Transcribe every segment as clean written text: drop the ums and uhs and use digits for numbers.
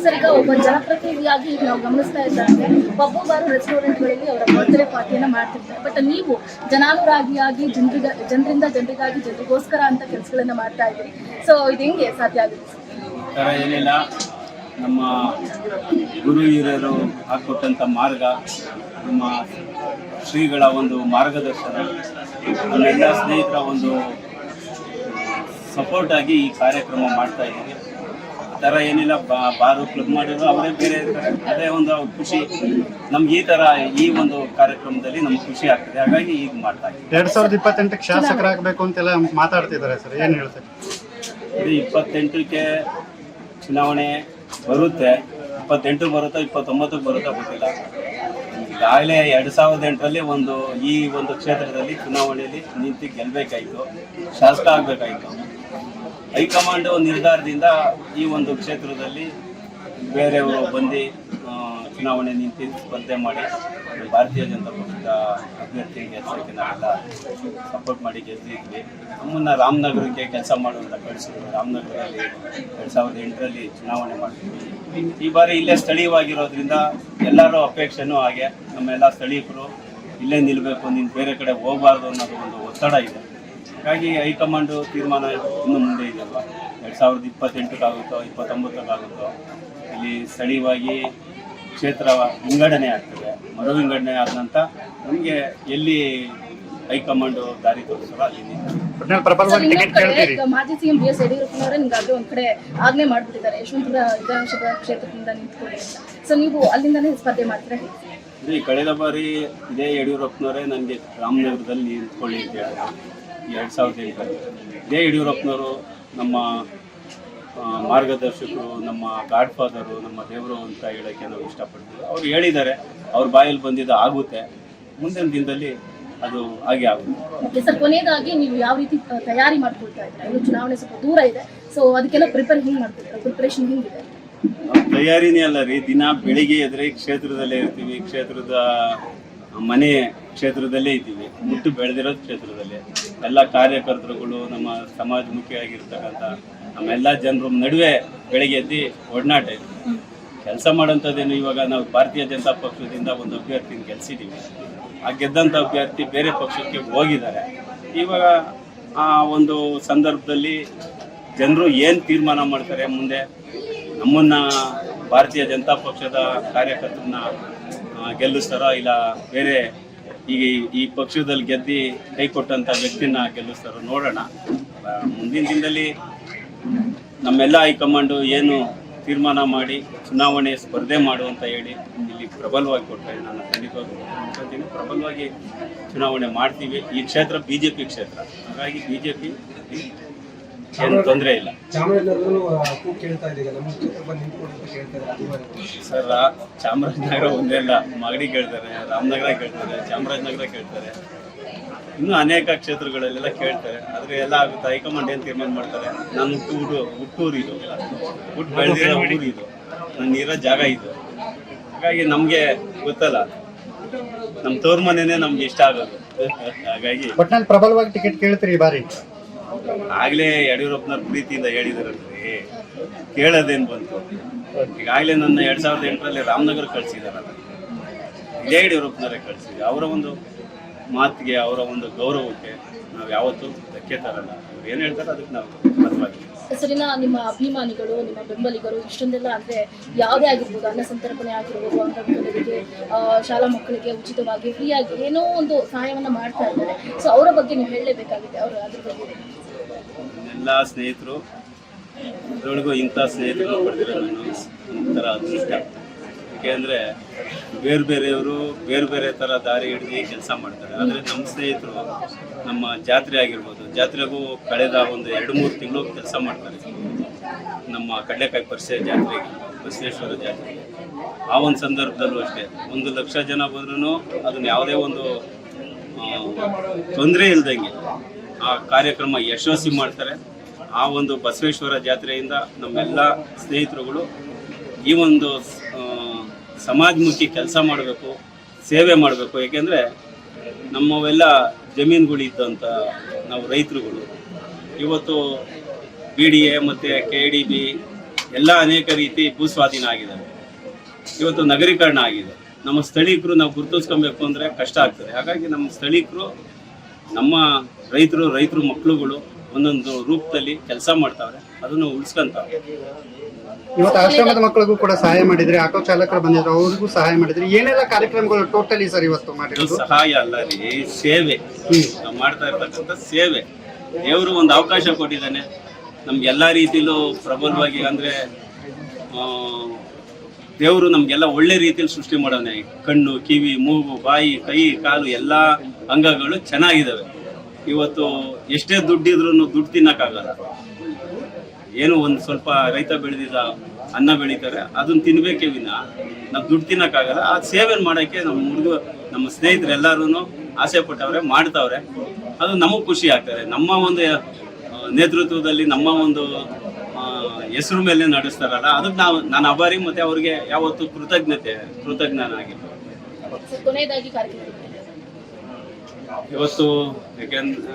Sir, ಈಗ ಒಬ್ಬ ಜನಪ್ರತಿನಿಧಿಯಾಗಿ ನಾವು ಗಮನಿಸ್ತಾ ಇದ್ದಂಗೆ ಒಬ್ಬೊಬ್ಬರು ರೆಸ್ಟೋರೆಂಟ್ಗಳಲ್ಲಿ ಅವರ ಬರ್ತ್ಡೇ ಪಾರ್ಟಿಯನ್ನು ಮಾಡ್ತಿರ್ತಾರೆ. ಬಟ್ ನೀವು ಜನಾನುರಾಗಿಯಾಗಿ ಜನರಿಂದ ಜನರಿಗಾಗಿ ಜನರಿಗೋಸ್ಕರ ಅಂತ ಕೆಲಸಗಳನ್ನ ಮಾಡ್ತಾ ಇದ್ದೀರಿ. ಸೊ ಇದು ಹೆಂಗೆ ಸಾಧ್ಯ ಆಗುತ್ತೆ? ಏನಿಲ್ಲ, ನಮ್ಮ ಗುರು ಹಿರಿಯರು ಹಾಕೊಟ್ಟಂಥ ಮಾರ್ಗ, ನಮ್ಮ ಶ್ರೀಗಳ ಒಂದು ಮಾರ್ಗದರ್ಶನ, ನಮ್ಮೆಲ್ಲ ಸ್ನೇಹಿತರ ಒಂದು ಸಪೋರ್ಟ್ ಆಗಿ ಈ ಕಾರ್ಯಕ್ರಮ ಮಾಡ್ತಾ ಇದ್ದೀವಿ. ಆ ಥರ ಏನಿಲ್ಲ, ಬಾರು ಕ್ಲಬ್ ಮಾಡಿದ್ರು ಅವರೇ ಬೇರೆ ಇರ್ತಾರೆ, ಅದೇ ಒಂದು ಖುಷಿ ನಮ್ಗೆ. ಈ ಥರ ಈ ಒಂದು ಕಾರ್ಯಕ್ರಮದಲ್ಲಿ ನಮ್ಗೆ ಖುಷಿ ಆಗ್ತದೆ, ಹಾಗಾಗಿ ಈಗ ಮಾಡ್ತಾ ಇದ್ದೀವಿ. 2028ಕ್ಕೆ ಶಾಸಕರಾಗಬೇಕು ಅಂತೆಲ್ಲ ಮಾತಾಡ್ತಿದ್ದಾರೆ ಸರ್, ಏನು ಹೇಳ್ತಾರೆ? 28ಕ್ಕೆ ಚುನಾವಣೆ ಬರುತ್ತೆ. 28 ಬರುತ್ತಾ 29 ಬರುತ್ತಾ ಗೊತ್ತಿಲ್ಲ. ಈಗಾಗಲೇ 2008ರಲ್ಲಿ ಈ ಒಂದು ಕ್ಷೇತ್ರದಲ್ಲಿ ಚುನಾವಣೆಯಲ್ಲಿ ನಿಂತು ಗೆಲ್ಲಬೇಕಾಯಿತು, ಶಾಸಕ ಆಗಬೇಕಾಯಿತು. ಹೈಕಮಾಂಡ್ ನಿರ್ಧಾರದಿಂದ ಈ ಒಂದು ಕ್ಷೇತ್ರದಲ್ಲಿ ಬೇರೆಯವರು ಬಂದು ಚುನಾವಣೆ ನಿಂತು ಸ್ಪರ್ಧೆ ಮಾಡಿ ಭಾರತೀಯ ಜನತಾ ಪಕ್ಷದ ಅಭ್ಯರ್ಥಿ ಗೆಲ್ಸೋಕ್ಕೆ ನಾವೆಲ್ಲ ಸಪೋರ್ಟ್ ಮಾಡಿ ಗೆದ್ದಿದ್ವಿ. ನಮ್ಮನ್ನು ರಾಮನಗರಕ್ಕೆ ಕೆಲಸ ಮಾಡುವಂಥ ಕಳಿಸಿದ್ರು. ರಾಮನಗರದಲ್ಲಿ 2008ರಲ್ಲಿ ಚುನಾವಣೆ ಮಾಡ್ತೀವಿ. ಈ ಬಾರಿ ಇಲ್ಲೇ ಸ್ಥಳೀಯವಾಗಿರೋದ್ರಿಂದ ಎಲ್ಲರೂ ಅಪೇಕ್ಷೆನೂ ಹಾಗೆ, ನಮ್ಮೆಲ್ಲ ಸ್ಥಳೀಯರು ಇಲ್ಲೇ ನಿಲ್ಲಬೇಕು, ನೀನು ಬೇರೆ ಕಡೆ ಹೋಗಬಾರ್ದು ಅನ್ನೋದು ಒಂದು ಒತ್ತಡ ಇದೆ. ಹಾಗಾಗಿ ಹೈಕಮಾಂಡು ತೀರ್ಮಾನ ಇನ್ನು ಮುಂದೆ ಇದೆಯಲ್ವ, 2028ಕ್ಕಾಗುತ್ತೋ 29ಕ್ಕಾಗುತ್ತೋ ಇಲ್ಲಿ ಸ್ಥಳೀಯವಾಗಿ ಕ್ಷೇತ್ರ ವಿಂಗಡಣೆ ಆಗ್ತದೆ. ಮರು ವಿಂಗಡಣೆ ಆದ ನಂತರ ನಮಗೆ ಎಲ್ಲಿ ಹೈಕಮಾಂಡು ದಾರಿ ತೋರಿಸೋಲ್ಲ ಅಲ್ಲಿ ಮಾಜಿ ಸಿಎಂ BS ಯಡಿಯೂರಪ್ಪನವರೇ ನಿಮ್ಗಾದ್ರೆ ಒಂದ್ ಕಡೆ ಆಜ್ಞೆ ಮಾಡ್ಬಿಟ್ಟಿದ್ದಾರೆ, ಯಶವಂತಪುರ ವಿಧಾನಸಭಾ ಕ್ಷೇತ್ರದಿಂದ ನಿಂತ್ಕೊಳ್ಳಿ ಅಂತ. ಸೊ ನೀವು ಅಲ್ಲಿಂದಾನೇ ಸ್ಪರ್ಧೆ ಮಾಡ್ತೀರಾ? ಕಳೆದ ಬಾರಿ ಇದೇ ಯಡಿಯೂರಪ್ಪನವರೇ ನನಗೆ ರಾಮನಗರದಲ್ಲಿ ನಿಂತ್ಕೊಳ್ಳಿ ಅಂತ ಹೇಳಿದ್ರು 2008ರಲ್ಲಿ. ಇದೇ ಯಡಿಯೂರಪ್ಪನವರು ನಮ್ಮ ಮಾರ್ಗದರ್ಶಕರು, ನಮ್ಮ ಗಾಡ್ ಫಾದರು, ನಮ್ಮ ದೇವರು ಅಂತ ಹೇಳೋಕ್ಕೆ ನಾವು ಇಷ್ಟಪಡ್ತೀವಿ. ಅವ್ರು ಹೇಳಿದ್ದಾರೆ, ಅವ್ರ ಬಾಯಲ್ಲಿ ಬಂದಿದ್ದು ಆಗುತ್ತೆ, ಮುಂದಿನ ದಿನದಲ್ಲಿ ಅದು ಹಾಗೆ ಆಗುತ್ತೆ. ಸರ್, ಕೊನೆಯದಾಗಿ ನೀವು ಯಾವ ರೀತಿ ತಯಾರಿ ಮಾಡ್ಕೊಳ್ತಾ ಇದ್ದೀರಾ? ಇನ್ನು ಚುನಾವಣೆ ಸ್ವಲ್ಪ ದೂರ ಇದೆ, ಸೊ ಅದಕ್ಕೆಲ್ಲ ಪ್ರಿಪರೇಷನ್ ಹೆಂಗಿದೆ? ತಯಾರಿನೇ ಅಲ್ಲ ರೀ, ದಿನ ಬೆಳಿಗ್ಗೆ ಎದ್ರೆ ಕ್ಷೇತ್ರದಲ್ಲೇ ಇರ್ತೀವಿ, ಕ್ಷೇತ್ರದ ಮನೆ ಕ್ಷೇತ್ರದಲ್ಲೇ ಇದ್ದೀವಿ, ಹುಟ್ಟು ಬೆಳೆದಿರೋದು ಕ್ಷೇತ್ರದಲ್ಲೇ. ಎಲ್ಲ ಕಾರ್ಯಕರ್ತರುಗಳು, ನಮ್ಮ ಸಮಾಜಮುಖಿಯಾಗಿರ್ತಕ್ಕಂಥ ನಮ್ಮೆಲ್ಲ ಜನರ ನಡುವೆ ಬೆಳಗ್ಗೆ ಎದ್ದು ಒಡನಾಟ ಇದೆ. ಕೆಲಸ ಮಾಡೋಂಥದ್ದೇನು, ಇವಾಗ ನಾವು ಭಾರತೀಯ ಜನತಾ ಪಕ್ಷದಿಂದ ಒಂದು ಅಭ್ಯರ್ಥಿನ ಗೆಲ್ಸಿದ್ದೀವಿ. ಆ ಗೆದ್ದಂಥ ಅಭ್ಯರ್ಥಿ ಬೇರೆ ಪಕ್ಷಕ್ಕೆ ಹೋಗಿದ್ದಾರೆ. ಇವಾಗ ಆ ಒಂದು ಸಂದರ್ಭದಲ್ಲಿ ಜನರು ಏನು ತೀರ್ಮಾನ ಮಾಡ್ತಾರೆ, ಮುಂದೆ ನಮ್ಮನ್ನು ಭಾರತೀಯ ಜನತಾ ಪಕ್ಷದ ಕಾರ್ಯಕರ್ತರನ್ನ ಗೆಲ್ಲಿಸ್ತಾರೋ ಇಲ್ಲ ಬೇರೆ ಈ ಪಕ್ಷದಲ್ಲಿ ಗೆದ್ದು ಕೈ ಕೊಟ್ಟಂಥ ವ್ಯಕ್ತಿನ ಗೆಲ್ಲಿಸ್ತಾರೋ ನೋಡೋಣ. ಮುಂದಿನ ದಿನದಲ್ಲಿ ನಮ್ಮೆಲ್ಲ ಹೈಕಮಾಂಡು ಏನು ತೀರ್ಮಾನ ಮಾಡಿ ಚುನಾವಣೆ ಸ್ಪರ್ಧೆ ಮಾಡು ಅಂತ ಹೇಳಿ ಇಲ್ಲಿ ಪ್ರಬಲವಾಗಿ ಕೊಡ್ತಾರೆ. ನಾನು ಖಂಡಿತವಾಗಿ ಪ್ರಬಲವಾಗಿ ಚುನಾವಣೆ ಮಾಡ್ತೀವಿ. ಈ ಕ್ಷೇತ್ರ BJP ಕ್ಷೇತ್ರ, ಹಾಗಾಗಿ BJP ಏನು ತೊಂದರೆ ಇಲ್ಲ. ಸರ್, ಚಾಮರಾಜನಗರ ಒಂದೇ ಅಲ್ಲ, ಮಾಗಡಿ ಕೇಳ್ತಾರೆ, ರಾಮನಗರ ಕೇಳ್ತಾರೆ, ಚಾಮರಾಜನಗರ ಕೇಳ್ತಾರೆ, ಇನ್ನೂ ಅನೇಕ ಕ್ಷೇತ್ರಗಳಲ್ಲೆಲ್ಲ ಕೇಳ್ತಾರೆ. ಆದರೆ ಎಲ್ಲ ಆಗುತ್ತೆ, ಹೈಕಮಾಂಡ್ ಏನು ತೀರ್ಮಾನ ಮಾಡ್ತಾರೆ. ನಾನು ಹುಟ್ಟೂರು ಇದು, ಹುಟ್ಟು ಬೆಳೆದಿರೋ ಊರು ಇದು, ನಾನು ಇರೋ ಜಾಗ ಇದು. ಹಾಗಾಗಿ ನಮಗೆ ಗೊತ್ತಲ್ಲ, ನಮ್ಮ ತೋರ್ ಮನೆನೇ ನಮ್ಗೆ ಇಷ್ಟ ಆಗೋದು. ಹಾಗಾಗಿ ಪ್ರಬಲವಾಗಿ ಟಿಕೆಟ್ ಕೇಳ್ತೀರಿ ಈ ಬಾರಿ? ಆಗ್ಲೇ ಯಡಿಯೂರಪ್ಪನವ್ರ ಪ್ರೀತಿಯಿಂದ ಹೇಳಿದಾರಲ್ರಿ, ಕೇಳೋದೇನು ಬಂತು. ಈಗಾಗಲೇ ನನ್ನ 2008ರಲ್ಲಿ ರಾಮನಗರ ಕಳಿಸಿದಾರಲ್ಲ, ಇದೇ ಯಡಿಯೂರಪ್ಪನವರೇ ಕಳಿಸಿದ್ವಿ. ಅವರ ಒಂದು ಮಾತಿಗೆ, ಅವರ ಒಂದು ಗೌರವಕ್ಕೆ ನಾವು ಯಾವತ್ತೂ ಧಕ್ಕೆ ತರಲ್ಲ. ಅವ್ರು ಏನು ಹೇಳ್ತಾರೆ ಅದಕ್ಕೆ ನಾವು ಬದ್ಧವಾಗಿದ್ದೀವಿ. ಹೆಸರಿನ ನಿಮ್ಮ ಅಭಿಮಾನಿಗಳು, ನಿಮ್ಮ ಬೆಂಬಲಿಗರು ಇಷ್ಟೊಂದೆಲ್ಲ ಅಂದರೆ ಯಾವುದೇ ಆಗಿರ್ಬೋದು, ಅನ್ನ ಸಂತರ್ಪಣೆ ಆಗಿರ್ಬೋದು, ಅಂಗವಿಕಲರಿಗೆ, ಶಾಲಾ ಮಕ್ಕಳಿಗೆ ಉಚಿತವಾಗಿ ಫ್ರೀಯಾಗಿ ಏನೋ ಒಂದು ಸಹಾಯವನ್ನು ಮಾಡ್ತಾ ಇದ್ದಾರೆ. ಸೊ ಅವರ ಬಗ್ಗೆ ನೀವು ಹೇಳಲೇಬೇಕಾಗಿದೆ. ಅವರು ಅದ್ರ ಬಗ್ಗೆ ಎಲ್ಲ ಸ್ನೇಹಿತರು, ಅದರೊಳಗೂ ಇಂಥ ಸ್ನೇಹಿತರು ಪಡೆದಿರೋ ನಾನು ಒಂಥರ ಅದೃಷ್ಟ. ಯಾಕೆಂದರೆ ಬೇರೆಯವರು ಬೇರೆ ಥರ ದಾರಿ ಹಿಡಿದು ಕೆಲಸ ಮಾಡ್ತಾರೆ. ಆದರೆ ನಮ್ಮ ಸ್ನೇಹಿತರು ನಮ್ಮ ಜಾತ್ರೆ ಆಗಿರ್ಬೋದು, ಜಾತ್ರೆಗೂ ಕಳೆದ ಒಂದು 2-3 ತಿಂಗಳು ಕೆಲಸ ಮಾಡ್ತಾರೆ. ನಮ್ಮ ಕಡಲೆಕಾಯಿ ಪರಿಸೆ ಜಾತ್ರೆಗೆ, ಬಸವೇಶ್ವರ ಜಾತ್ರೆಗೆ, ಆ ಒಂದು ಸಂದರ್ಭದಲ್ಲೂ ಅಷ್ಟೇ 1 ಲಕ್ಷ ಜನ ಬಂದ್ರೂ ಅದನ್ನು ಯಾವುದೇ ಒಂದು ತೊಂದರೆ ಇಲ್ದಂಗೆ ಆ ಕಾರ್ಯಕ್ರಮ ಯಶಸ್ವಿ ಮಾಡ್ತಾರೆ. ಆ ಒಂದು ಬಸವೇಶ್ವರ ಜಾತ್ರೆಯಿಂದ ನಮ್ಮೆಲ್ಲ ಸ್ನೇಹಿತರುಗಳು ಈ ಒಂದು ಸಮಾಜಮುಖಿ ಕೆಲಸ ಮಾಡಬೇಕು, ಸೇವೆ ಮಾಡಬೇಕು. ಏಕೆಂದರೆ ನಮ್ಮವೆಲ್ಲ ಜಮೀನುಗಳಿದ್ದಂಥ ನಾವು ರೈತರುಗಳು ಇವತ್ತು BDA ಮತ್ತು KDB ಎಲ್ಲ ಅನೇಕ ರೀತಿ ಭೂಸ್ವಾಧೀನ ಆಗಿದ್ದಾವೆ. ಇವತ್ತು ನಗರೀಕರಣ ಆಗಿದೆ. ನಮ್ಮ ಸ್ಥಳೀಕರು ನಾವು ಗುರುತಿಸ್ಕೊಬೇಕು ಅಂದರೆ ಕಷ್ಟ ಆಗ್ತದೆ. ಹಾಗಾಗಿ ನಮ್ಮ ಸ್ಥಳೀಕರು, ನಮ್ಮ ರೈತರು ಮಕ್ಕಳುಗಳು ಒಂದೊಂದು ರೂಪದಲ್ಲಿ ಕೆಲಸ ಮಾಡ್ತಾವ್ರೆ, ಅದನ್ನು ಉಳಿಸ್ಕೊಂತಾವ್ರೆ. ಇವತ್ತು ಆಶ್ರಮದ ಮಕ್ಕಳಿಗೂ ಕೂಡ ಸಹಾಯ ಮಾಡಿದ್ರಿ, ಆಟೋ ಚಾಲಕರು ಬಂದಿದ್ರು, ಅವ್ರಿಗೂ ಸಹಾಯ ಮಾಡಿದ್ರಿ. ಏನೆಲ್ಲ ಕಾರ್ಯಕ್ರಮಗಳು ಟೋಟಲಿ ಸರ್ ಇವತ್ತು ಇದು ಮಾಡಿರೋದು? ಸಹಾಯ ಅಲ್ಲ ರೀ, ಸೇವೆ. ನಾವು ಮಾಡ್ತಾ ಇರ್ತಕ್ಕಂಥ ಸೇವೆ. ದೇವರು ಒಂದು ಅವಕಾಶ ಕೊಟ್ಟಿದ್ದಾನೆ ನಮ್ಗೆಲ್ಲ ರೀತಿಲೂ ಪ್ರಬಲವಾಗಿ. ಅಂದರೆ ದೇವರು ನಮಗೆಲ್ಲ ಒಳ್ಳೆ ರೀತಿಯಲ್ಲಿ ಸೃಷ್ಟಿ ಮಾಡೋನೆ. ಕಣ್ಣು, ಕಿವಿ, ಮೂಗು, ಬಾಯಿ, ಕೈ, ಕಾಲು ಎಲ್ಲ ಅಂಗಗಳು ಚೆನ್ನಾಗಿದ್ದಾವೆ. ಇವತ್ತು ಎಷ್ಟೇ ದುಡ್ಡಿದ್ರೂ ದುಡ್ಡು ತಿನ್ನಕ್ಕಾಗಲ್ಲ. ಏನು ಒಂದು ಸ್ವಲ್ಪ ರೈತ ಬೆಳೆದಿದ್ದ ಅನ್ನ ಬೆಳೀತಾರೆ, ಅದನ್ನ ತಿನ್ಬೇಕೇ ವಿನ ನಾವು ದುಡ್ಡು ತಿನ್ನಕ್ಕಾಗಲ್ಲ. ಆ ಸೇವೆ ಮಾಡೋಕ್ಕೆ ನಮ್ಮ ಸ್ನೇಹಿತರು ಎಲ್ಲರೂ ಆಸೆ ಪಟ್ಟವ್ರೆ, ಮಾಡ್ತಾವ್ರೆ. ಅದು ನಮಗೆ ಖುಷಿ ಆಗ್ತದೆ. ನಮ್ಮ ಒಂದು ನೇತೃತ್ವದಲ್ಲಿ ನಮ್ಮ ಒಂದು ಹೆಸರು ಮೇಲೆ ನಡೆಸ್ತಾರಲ್ಲ, ಅದಕ್ಕೆ ನಾನು ಆಭಾರಿ. ಮತ್ತೆ ಅವ್ರಿಗೆ ಯಾವತ್ತು ಕೃತಜ್ಞನಾಗಿರ್ತೀನಿ. ಸರ್, ಕೊನೆಯದಾಗಿ ಕಾರ್ಯಕ್ರಮ ಇವತ್ತು ಯಾಕೆಂದ್ರೆ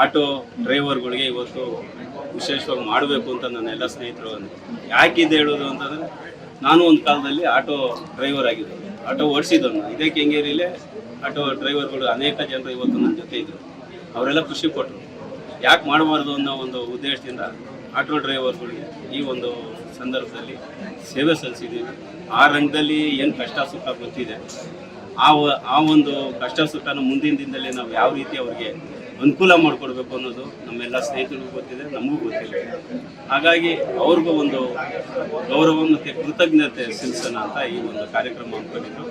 ಆಟೋ ಡ್ರೈವರ್ಗಳಿಗೆ ಇವತ್ತು ವಿಶೇಷವಾಗಿ ಮಾಡಬೇಕು ಅಂತ ನನ್ನ ಎಲ್ಲ ಸ್ನೇಹಿತರು ಯಾಕಿದೆ ಹೇಳೋದು ಅಂತಂದರೆ, ನಾನು ಒಂದು ಕಾಲದಲ್ಲಿ ಆಟೋ ಡ್ರೈವರ್ ಆಗಿದ್ದೆ, ಆಟೋ ಓಡಿಸಿದ್ದನ್ನು. ಇದೇ ಕೆಂಗೇರಿಲೇ ಆಟೋ ಡ್ರೈವರ್ಗಳು ಅನೇಕ ಜನರು ಇವತ್ತು ನನ್ನ ಜೊತೆ ಇದ್ದರು. ಅವರೆಲ್ಲ ಖುಷಿ ಪಟ್ಟರು. ಯಾಕೆ ಮಾಡಬಾರ್ದು ಅನ್ನೋ ಒಂದು ಉದ್ದೇಶದಿಂದ ಆಟೋ ಡ್ರೈವರ್ಗಳಿಗೆ ಈ ಒಂದು ಸಂದರ್ಭದಲ್ಲಿ ಸೇವೆ ಸಲ್ಲಿಸಿದ್ದೀವಿ. ಆ ರಂಗದಲ್ಲಿ ಏನು ಕಷ್ಟ ಸುಖ ಗೊತ್ತಿದೆ, ಆ ಒಂದು ಕಷ್ಟ ಸುಖನ ಮುಂದಿನ ದಿನದಲ್ಲಿ ನಾವು ಯಾವ ರೀತಿ ಅವ್ರಿಗೆ ಅನುಕೂಲ ಮಾಡಿಕೊಡ್ಬೇಕು ಅನ್ನೋದು ನಮ್ಮೆಲ್ಲ ಸ್ನೇಹಿತರಿಗೂ ಗೊತ್ತಿದೆ, ನಮಗೂ ಗೊತ್ತಿದೆ. ಹಾಗಾಗಿ ಅವ್ರಿಗೂ ಒಂದು ಗೌರವ ಮತ್ತು ಕೃತಜ್ಞತೆ ಸಲ್ಲಿಸೋಣ ಅಂತ ಈ ಒಂದು ಕಾರ್ಯಕ್ರಮ ಅಂದ್ಕೊಂಡಿದ್ದು.